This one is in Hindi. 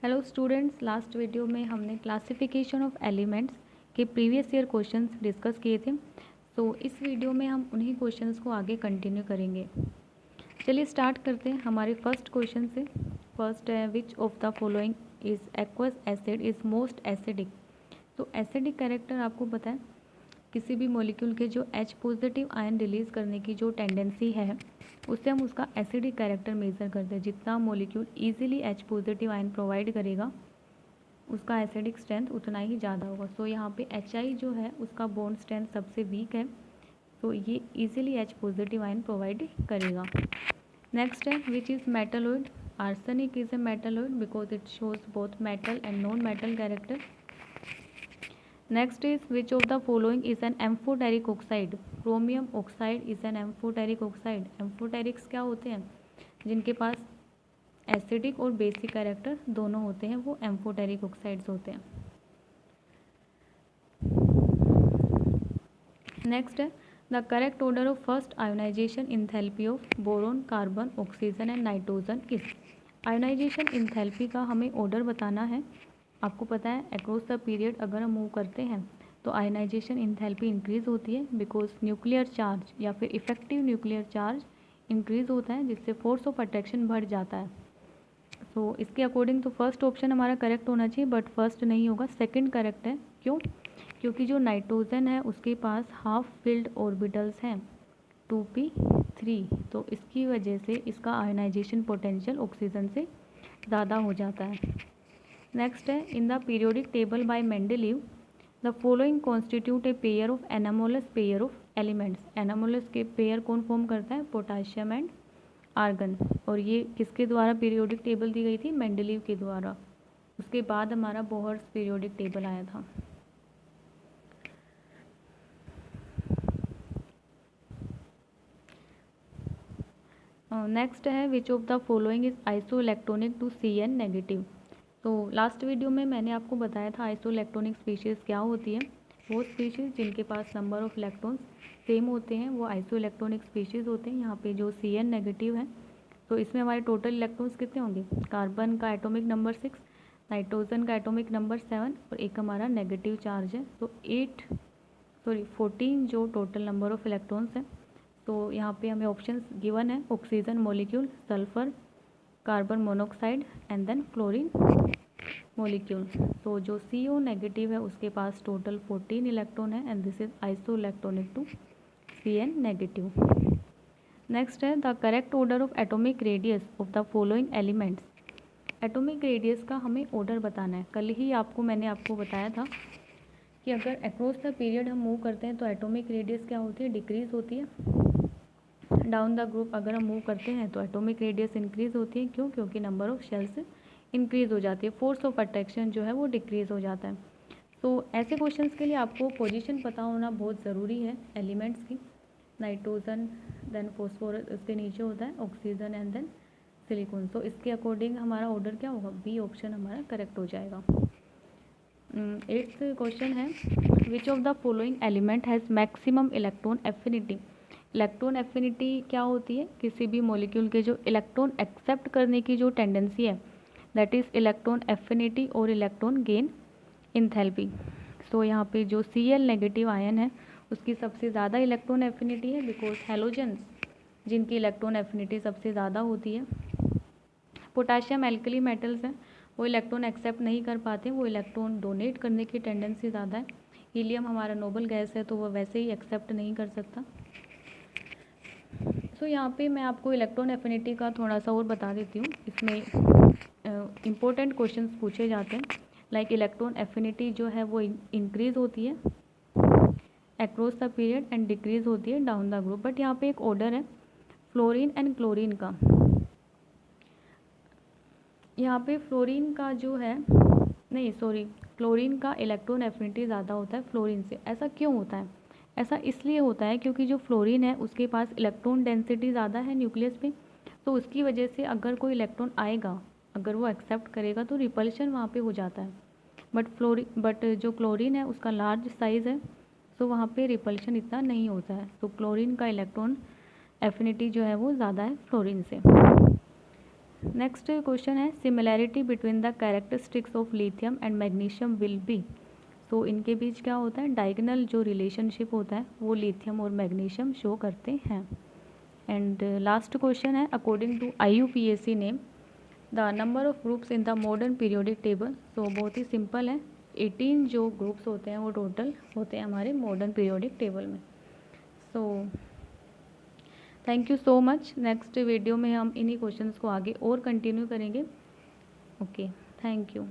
हेलो स्टूडेंट्स, लास्ट वीडियो में हमने क्लासिफिकेशन ऑफ एलिमेंट्स के प्रीवियस ईयर क्वेश्चंस डिस्कस किए थे। तो इस वीडियो में हम उन्हीं क्वेश्चंस को आगे कंटिन्यू करेंगे। चलिए स्टार्ट करते हैं हमारे फर्स्ट क्वेश्चन से। फर्स्ट है which of the following is aqueous acid is most acidic. तो एसिडिक कैरेक्टर आपको पता है, किसी भी मॉलिक्यूल के जो H पॉजिटिव आयन रिलीज़ करने की जो टेंडेंसी है उससे हम उसका एसिडिक कैरेक्टर मेज़र करते हैं। जितना molecule easily H positive ion provide करेगा उसका एसिडिक स्ट्रेंथ उतना ही ज़्यादा होगा। सो यहाँ पे HI जो है उसका बॉन्ड स्ट्रेंथ सबसे वीक है, तो ये easily H positive ion provide करेगा। नेक्स्ट है which is metalloid. Arsenic is a metalloid because it shows both metal and non metal character. Next is which of the following is an amphoteric oxide? Chromium oxide is an amphoteric oxide. Amphoterics क्या होते हैं? जिनके पास एसिडिक और बेसिक कैरेक्टर दोनों होते हैं वो एम्फोटेरिक ऑक्साइड्स होते हैं। नेक्स्ट है the correct order of first ionization enthalpy of boron, carbon, oxygen and nitrogen is. Ionization enthalpy का हमें ऑर्डर बताना है। आपको पता है अक्रॉस द पीरियड अगर हम मूव करते हैं तो आयनाइजेशन इंथैल्पी इंक्रीज़ होती है बिकॉज न्यूक्लियर चार्ज या फिर इफेक्टिव न्यूक्लियर चार्ज इंक्रीज़ होता है, जिससे फोर्स ऑफ अट्रैक्शन बढ़ जाता है। तो इसके अकॉर्डिंग तो फर्स्ट ऑप्शन हमारा करेक्ट होना चाहिए, बट फर्स्ट नहीं होगा, सेकंड करेक्ट है। क्यों? क्योंकि जो नाइट्रोजन है उसके पास हाफ फिल्ड ऑर्बिटल्स हैं 2p3, तो इसकी वजह से इसका आयनाइजेशन पोटेंशियल ऑक्सीजन से ज़्यादा हो जाता है। नेक्स्ट है in the periodic table by Mendeleev the following constitute a pair of anomalous pair of elements. Anomalous के पेयर कौन फॉर्म करता है? Potassium and argon. और ये किसके द्वारा पीरियोडिक टेबल दी गई थी? मेंडेलीव के द्वारा। उसके बाद हमारा बोहर्स पीरियोडिक टेबल आया था। नेक्स्ट है which of the following is isoelectronic to Cn negative. तो लास्ट वीडियो में मैंने आपको बताया था आइसो इलेक्ट्रॉनिक स्पीशीज़ क्या होती है। वो स्पीशीज़ जिनके पास नंबर ऑफ इलेक्ट्रॉन्स सेम होते हैं वो आइसो इलेक्ट्रॉनिक स्पीशीज़ होते हैं। यहाँ पे जो Cn नेगेटिव है तो इसमें हमारे टोटल इलेक्ट्रॉन्स कितने होंगे? कार्बन का एटॉमिक नंबर 6, नाइट्रोजन का एटॉमिक नंबर 7 और एक हमारा नेगेटिव चार्ज है। तो 14 जो टोटल नंबर ऑफ इलेक्ट्रॉन्स हैं। तो यहाँ पे हमें ऑप्शंस गिवन है oxygen molecule, sulphur, carbon monoxide and then chlorine molecule. तो जो CO नेगेटिव है उसके पास टोटल 14 इलेक्ट्रॉन है and this is isoelectronic to Cn negative. Next है the correct order of atomic radius of the following elements. Atomic radius का हमें ऑर्डर बताना है। कल ही मैंने आपको बताया था कि अगर अक्रॉस द पीरियड हम मूव करते हैं तो एटॉमिक रेडियस क्या होती है? डिक्रीज़ होती है। डाउन द ग्रुप अगर हम मूव करते हैं तो एटॉमिक रेडियस इंक्रीज़ होती है। क्यों? क्योंकि नंबर ऑफ शेल्स इंक्रीज़ हो जाती है, फोर्स ऑफ अट्रैक्शन जो है वो डिक्रीज़ हो जाता है। तो ऐसे क्वेश्चंस के लिए आपको पोजीशन पता होना बहुत ज़रूरी है एलिमेंट्स की। नाइट्रोजन देन फॉस्फोरस, उसके नीचे होता है ऑक्सीजन एंड देन सिलिकॉन। तो इसके अकॉर्डिंग हमारा ऑर्डर क्या होगा? बी ऑप्शन हमारा करेक्ट हो जाएगा। 8th क्वेश्चन है which of the following element has maximum electron affinity. Electron affinity क्या होती है? किसी भी मॉलिक्यूल के जो इलेक्ट्रॉन एक्सेप्ट करने की जो टेंडेंसी है दैट इज़ इलेक्ट्रॉन एफिनिटी और इलेक्ट्रॉन गेन इंथैल्पी। सो यहाँ पे जो Cl नेगेटिव आयन है उसकी सबसे ज़्यादा इलेक्ट्रॉन एफिनिटी है बिकॉज हैलोजेंस जिनकी इलेक्ट्रॉन एफिनिटी सबसे ज़्यादा होती है। पोटाशियम एल्कली मेटल्स हैं वो इलेक्ट्रॉन एक्सेप्ट नहीं कर पाते, वो इलेक्ट्रॉन डोनेट करने की टेंडेंसी ज़्यादा है। हीलियम हमारा नोबल गैस है तो वो वैसे ही एक्सेप्ट नहीं कर सकता। सो यहाँ पे मैं आपको इलेक्ट्रॉन एफिनिटी का थोड़ा सा और बता देती हूँ। इसमें इम्पोर्टेंट क्वेश्चंस पूछे जाते हैं लाइक इलेक्ट्रॉन एफिनिटी जो है वो इंक्रीज़ होती है across the period and decrease होती है डाउन द ग्रुप। बट यहाँ पे एक ऑर्डर है फ्लोरीन एंड क्लोरीन का। यहाँ पे फ्लोरीन का जो है क्लोरीन का इलेक्ट्रॉन एफिनिटी ज़्यादा होता है फ्लोरीन से। ऐसा क्यों होता है? ऐसा इसलिए होता है क्योंकि जो फ्लोरीन है उसके पास इलेक्ट्रॉन डेंसिटी ज़्यादा है न्यूक्लियस पे, तो उसकी वजह से अगर कोई इलेक्ट्रॉन आएगा, अगर वो एक्सेप्ट करेगा तो रिपल्शन वहाँ पे हो जाता है। बट जो क्लोरीन है उसका लार्ज साइज़ है तो वहाँ पे रिपल्शन इतना नहीं होता है। तो क्लोरीन का इलेक्ट्रॉन एफिनिटी जो है वो ज़्यादा है फ्लोरीन से। नेक्स्ट क्वेश्चन है similarity between the characteristics of lithium and magnesium will be. तो इनके बीच क्या होता है, डायगोनल जो रिलेशनशिप होता है वो लिथियम और मैग्नीशियम शो करते हैं। एंड लास्ट क्वेश्चन है according to IUPAC name the number of groups in the modern periodic table. तो बहुत ही सिंपल है, 18 जो ग्रुप्स होते हैं वो टोटल होते हैं हमारे मॉडर्न पीरियोडिक टेबल में। So thank you so much. Next video में हम इन्हीं क्वेश्चंस को आगे और कंटिन्यू करेंगे। Okay, thank you.